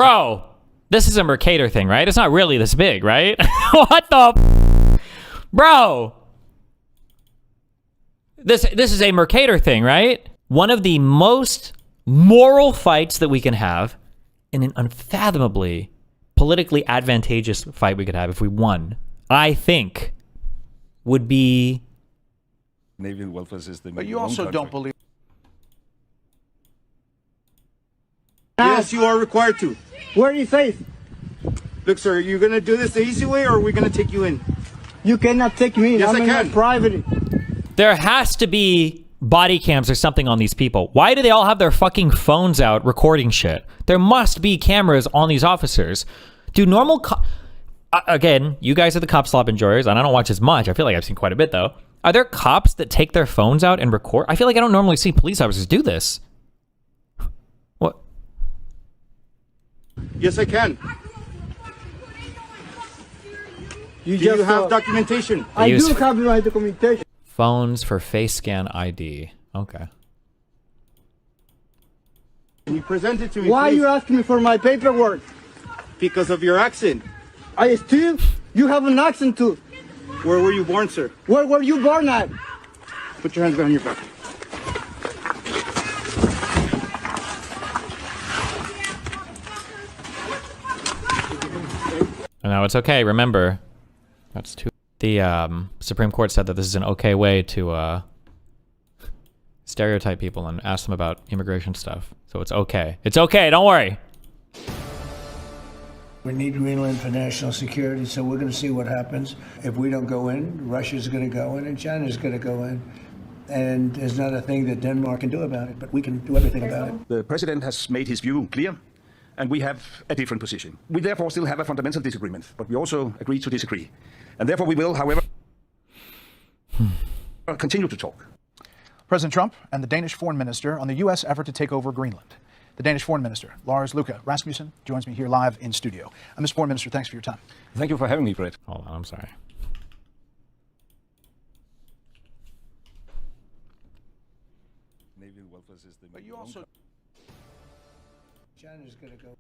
Bro, this is a Mercator thing, right? It's not really this big, right? What the bro? This is a Mercator thing, right? One of the most moral fights that we can have, and an unfathomably politically advantageous fight we could have if we won, I think, would be Navy welfare system. But you also don't believe. Yes, you are required to. Where are you safe? Look, sir, are you going to do this the easy way or are we going to take you in? You cannot take me in. Yes, I'm I in my can. private. there has to be body cams or something on these people. Why do they all have their fucking phones out recording shit? There must be cameras on these officers. Do normal again, you guys are the cop slop enjoyers, and I don't watch as much. I feel like I've seen quite a bit though. Are there cops that take their phones out and record? I feel like I don't normally see police officers do this. What? Yes, I can. Do you have documentation? I do have my documentation. Phones for face scan ID. Okay. Can you present it to me, Why are please? you asking me for my paperwork? Because of your accent. I still, you have an accent too. Where were you born, sir? Where were you born at? Put your hands behind your back. No, it's okay. Remember, that's too. The Supreme Court said that this is an okay way to stereotype people and ask them about immigration stuff. So it's okay. It's okay. Don't worry. We need Greenland for national security, so we're going to see what happens. If we don't go in, Russia's going to go in and China's going to go in. And there's not a thing that Denmark can do about it, but we can do everything about it. The president has made his view clear, and we have a different position. We therefore still have a fundamental disagreement, but we also agree to disagree. And therefore we will, however, continue to talk. President Trump and the Danish foreign minister on the U.S. effort to take over Greenland. The Danish foreign minister, Lars Løkke Rasmussen, joins me here live in studio. Mr. Foreign Minister, thanks for your time. Thank you for having me, Fred. Hold on. I'm sorry. Navy welfare system. But you also... China's going to go.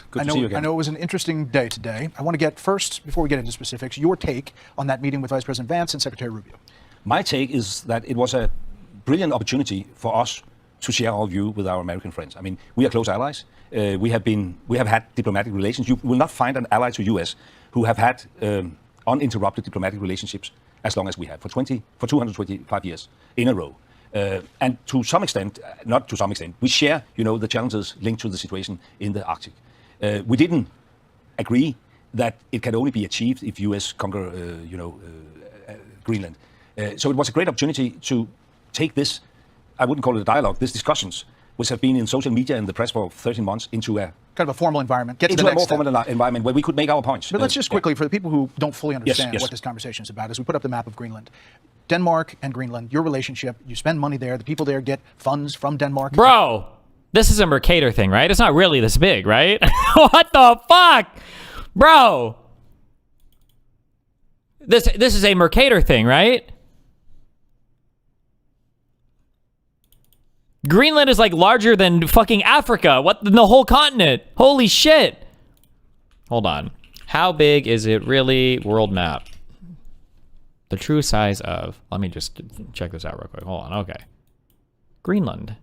Good to see you again. I know it was an interesting day today. I want to get first, before we get into specifics, your take on that meeting with Vice President Vance and Secretary Rubio. My take is that it was a brilliant opportunity for us to share our view with our American friends. I mean, we are close allies. We have had diplomatic relations. You will not find an ally to US who have had uninterrupted diplomatic relationships as long as we have, for 225 years in a row. And to some extent, not to some extent, we share, the challenges linked to the situation in the Arctic. We didn't agree that it can only be achieved if US conquer, Greenland. So it was a great opportunity to take this, I wouldn't call it a dialogue, these discussions, which have been in social media and the press for 13 months, into a kind of a formal environment. Get to into the a more next step. formal environment where we could make our points. But let's just quickly, for the people who don't fully understand Yes. what this conversation is about, as we put up the map of Greenland. Denmark and Greenland, your relationship, you spend money there, the people there get funds from Denmark. Bro, this is a Mercator thing, right? It's not really this big, right? What the fuck? Bro. This is a Mercator thing, right? Greenland is like larger than fucking Africa. What, the whole continent? Holy shit. Hold on. How big is it really? World map. The true size of, let me just check this out real quick. Hold on. Okay. Greenland.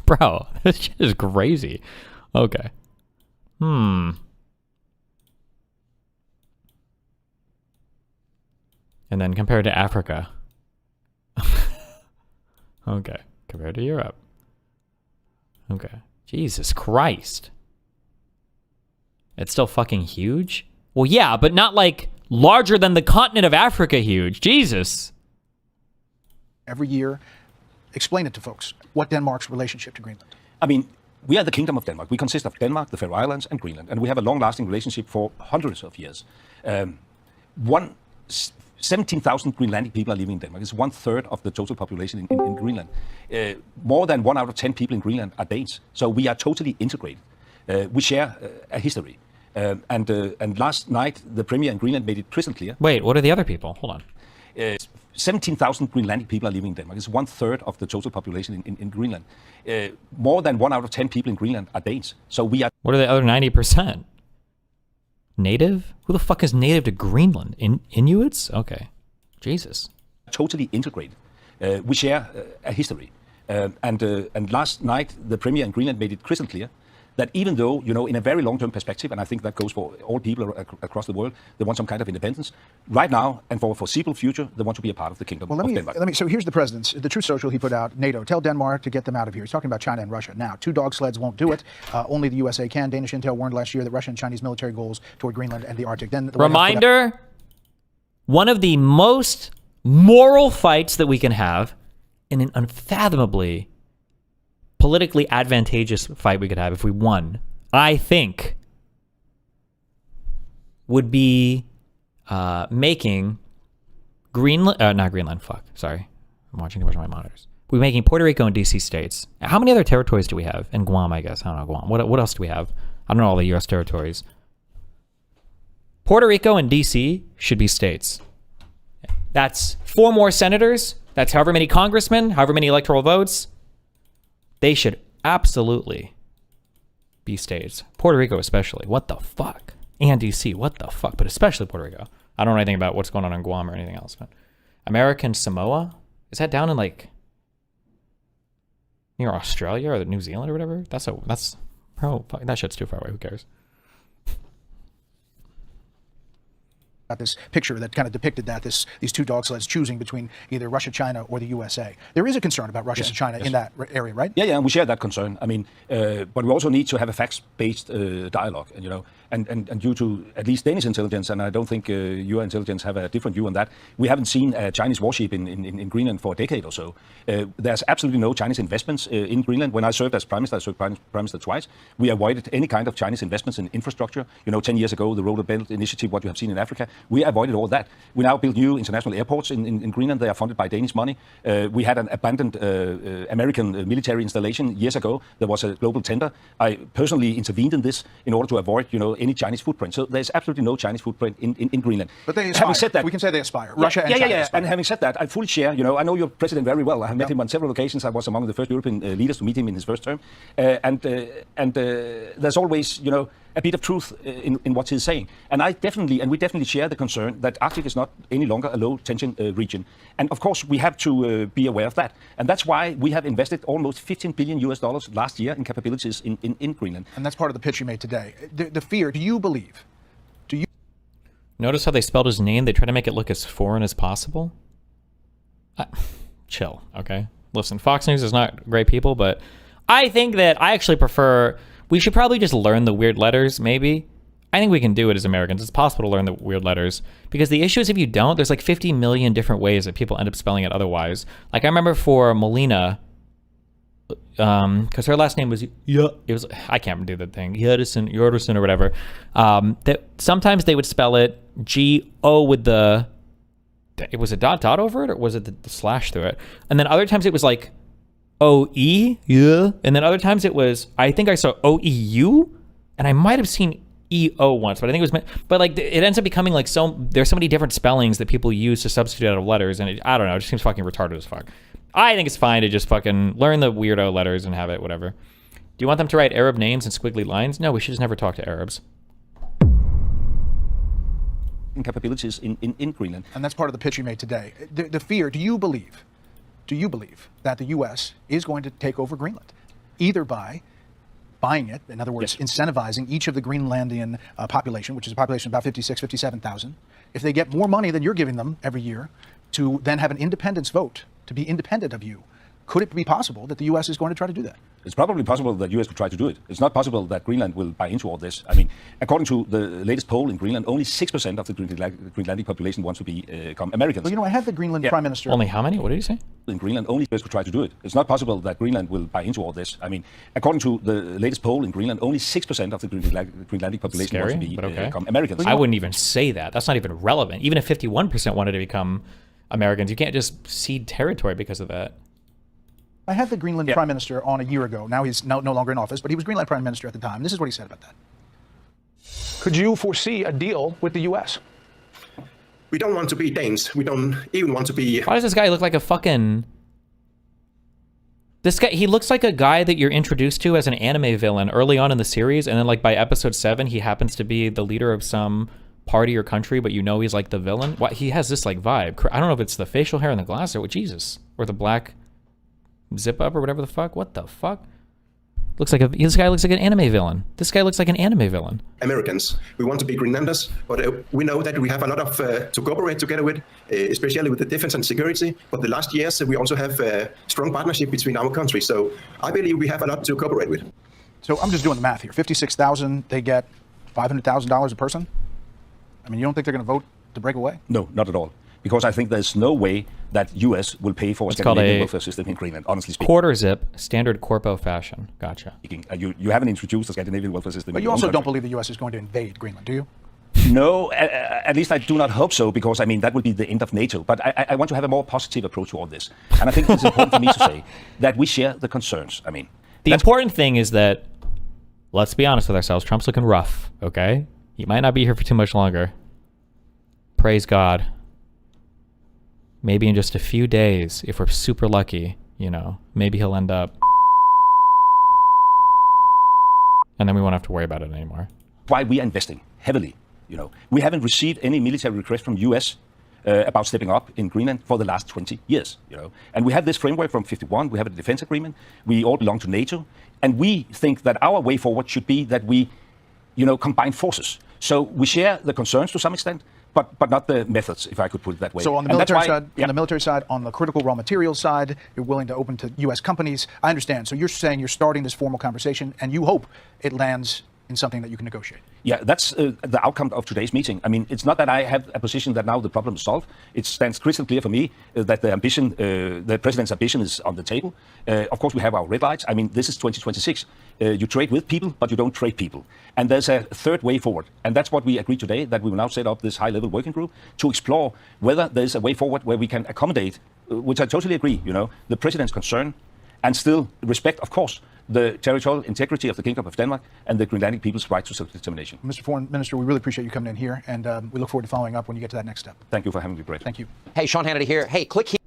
Bro, this shit is crazy. Okay. And then compared to Africa. Okay. Compared to Europe. Okay. Jesus Christ. It's still fucking huge? Well, yeah, but not like larger than the continent of Africa huge. Jesus. Every year. Explain it to folks. What Denmark's relationship to Greenland? I mean, we are the Kingdom of Denmark. We consist of Denmark, the Faroe Islands, and Greenland, and we have a long-lasting relationship for hundreds of years. One 17,000 Greenlandic people are living in Denmark. It's 1/3 of the total population in Greenland. More than 1 out of 10 people in Greenland are Danes. So we are totally integrated. We share a history. And last night, the premier in Greenland made it crystal clear. Wait, what are the other people? Hold on. 17,000 Greenlandic people are living in Denmark. It's 1/3 of the total population in Greenland. More than 1 out of 10 people in Greenland are Danes. So we are. What are the other 90%? Native? Who the fuck is native to Greenland? Inuits? Okay. Jesus. Totally integrated. We share a history. And last night, the premier in Greenland made it crystal clear that even though, in a very long-term perspective, and I think that goes for all people across the world, they want some kind of independence. Right now, and for a foreseeable future, they want to be a part of the kingdom of Denmark. So here's the president's, the Truth Social he put out, NATO, tell Denmark to get them out of here. He's talking about China and Russia. Now, 2 dog sleds won't do it. Only the USA can. Danish intel warned last year that Russian and Chinese military goals toward Greenland and the Arctic. Then the Reminder, one of the most moral fights that we can have in an unfathomably politically advantageous fight we could have if we won, I think, would be making not Greenland, sorry. I'm watching too much of my monitors. We're making Puerto Rico and DC states. How many other territories do we have? And Guam, I guess. I don't know, Guam. What else do we have? I don't know all the U.S. territories. Puerto Rico and DC should be states. That's 4 more senators. That's however many congressmen, however many electoral votes. They should absolutely be states. Puerto Rico especially. What the fuck? And DC. What the fuck? But especially Puerto Rico. I don't know anything about what's going on in Guam or anything else. But American Samoa? Is that down in like near Australia or New Zealand or whatever? That shit's too far away. Who cares? This picture that kind of depicted that these 2 dog sleds choosing between either Russia, China, or the USA. There is a concern about Russia and China in that area, right? Yeah, we share that concern. I mean, but we also need to have a facts-based dialogue, and due to at least Danish intelligence, and I don't think your intelligence have a different view on that. We haven't seen a Chinese warship in Greenland for a decade or so. There's absolutely no Chinese investments in Greenland. When I served as Prime Minister, I served Prime Minister twice. We avoided any kind of Chinese investments in infrastructure. 10 years ago, the Road and Belt Initiative, what you have seen in Africa, we avoided all that. We now build new international airports in Greenland. They are funded by Danish money. We had an abandoned American military installation years ago. There was a global tender. I personally intervened in this in order to avoid, any Chinese footprint. So there's absolutely no Chinese footprint in Greenland. But they aspire. Having said that, we can say they aspire. Russia and China aspire. And having said that, I fully share. I know your president very well. I have met him on several occasions. I was among the first European leaders to meet him in his first term. And there's always, a bit of truth in what he's saying. And we definitely share the concern that Arctic is not any longer a low-tension region. And of course, we have to be aware of that. And that's why we have invested almost $15 billion last year in capabilities in Greenland. And that's part of the pitch you made today. The fear, do you believe? Notice how they spelled his name? They try to make it look as foreign as possible. Chill, okay? Listen, Fox News is not great people, but I think that I actually prefer... We should probably just learn the weird letters, maybe. I think we can do it as Americans. It's possible to learn the weird letters. Because the issue is if you don't, there's like 50 million different ways that people end up spelling it otherwise. Like I remember for Melina, because her last name was, I can't do the thing, Yordison or whatever. That sometimes they would spell it G-O with it was a dot over it, or was it the slash through it? And then other times it was like O-E, yeah. And then other times it was, I think I saw O-E-U, and I might have seen E-O once, but I think it was, but like it ends up becoming like there's so many different spellings that people use to substitute out of letters, and I don't know, it just seems fucking retarded as fuck. I think it's fine to just fucking learn the weirdo letters and have it, whatever. Do you want them to write Arab names in squiggly lines? No, we should just never talk to Arabs. Capabilities in Greenland. And that's part of the pitch you made today. The fear, do you believe that the U.S. is going to take over Greenland, either by buying it, in other words, incentivizing each of the Greenlandian population, which is a population of about 57,000, if they get more money than you're giving them every year, to then have an independence vote, to be independent of you, Could it be possible that the U.S. is going to try to do that? It's probably possible that U.S. could try to do it. It's not possible that Greenland will buy into all this. I mean, according to the latest poll in Greenland, only 6% of the Greenlandic population wants to become Americans. Well, I had the Greenland Prime Minister. Only how many? What did you say? In Greenland, only U.S. could try to do it. It's not possible that Greenland will buy into all this. I mean, according to the latest poll in Greenland, only 6% of the Greenlandic population Scary, wants to but okay. become Americans. I wouldn't even say that. That's not even relevant. Even if 51% wanted to become Americans, you can't just cede territory because of that. I had the Greenland Prime Minister on a year ago. Now he's no longer in office, but he was Greenland Prime Minister at the time. This is what he said about that. Could you foresee a deal with the U.S.? We don't want to be Danes. We don't even want to be... Why does this guy look like a fucking... This guy, he looks like a guy that you're introduced to as an anime villain early on in the series, and then like by episode 7, he happens to be the leader of some party or country, but you know he's like the villain. What, he has this like vibe. I don't know if it's the facial hair and the glasses or what, Jesus, or the black zip up or whatever the fuck. What the fuck? Looks like this guy looks like an anime villain. This guy looks like an anime villain. Americans. We want to be Greenlanders, but we know that we have a lot of to cooperate together with, especially with the defense and security. But the last years, we also have a strong partnership between our countries. So I believe we have a lot to cooperate with. So I'm just doing the math here. 56,000, they get $500,000 a person. I mean, you don't think they're going to vote to break away? No, not at all. Because I think there's no way that U.S. will pay for a Scandinavian welfare system in Greenland, honestly speaking. Quarter zip, standard corpo fashion. Gotcha. You haven't introduced a Scandinavian welfare system. But you also don't believe the U.S. is going to invade Greenland, do you? No, at least I do not hope so, because I mean, that would be the end of NATO. But I want to have a more positive approach to all this. And I think it's important for me to say that we share the concerns. I mean, the important thing is that, let's be honest with ourselves, Trump's looking rough, okay? He might not be here for too much longer. Praise God. Maybe in just a few days, if we're super lucky, maybe he'll end up. And then we won't have to worry about it anymore. Why we are investing heavily, We haven't received any military request from U.S. About stepping up in Greenland for the last 20 years, And we have this framework from 51. We have a defense agreement. We all belong to NATO. And we think that our way forward should be that we, combine forces. So we share the concerns to some extent, but not the methods, if I could put it that way. So on the military side, on the critical raw materials side, you're willing to open to U.S. companies. I understand. So you're saying you're starting this formal conversation, and you hope it lands in something that you can negotiate. Yeah, that's the outcome of today's meeting. I mean, it's not that I have a position that now the problem is solved. It stands crystal clear for me that the president's ambition is on the table. Of course, we have our red lights. I mean, this is 2026. You trade with people, but you don't trade people. And there's a third way forward. And that's what we agreed today, that we will now set up this high-level working group to explore whether there's a way forward where we can accommodate, which I totally agree, the president's concern, and still respect, of course, the territorial integrity of the Kingdom of Denmark and the Greenlandic people's right to self-determination. Mr. Foreign Minister, we really appreciate you coming in here, and we look forward to following up when you get to that next step. Thank you for having me, Brett. Thank you. Hey, Sean Hannity here. Hey, click here.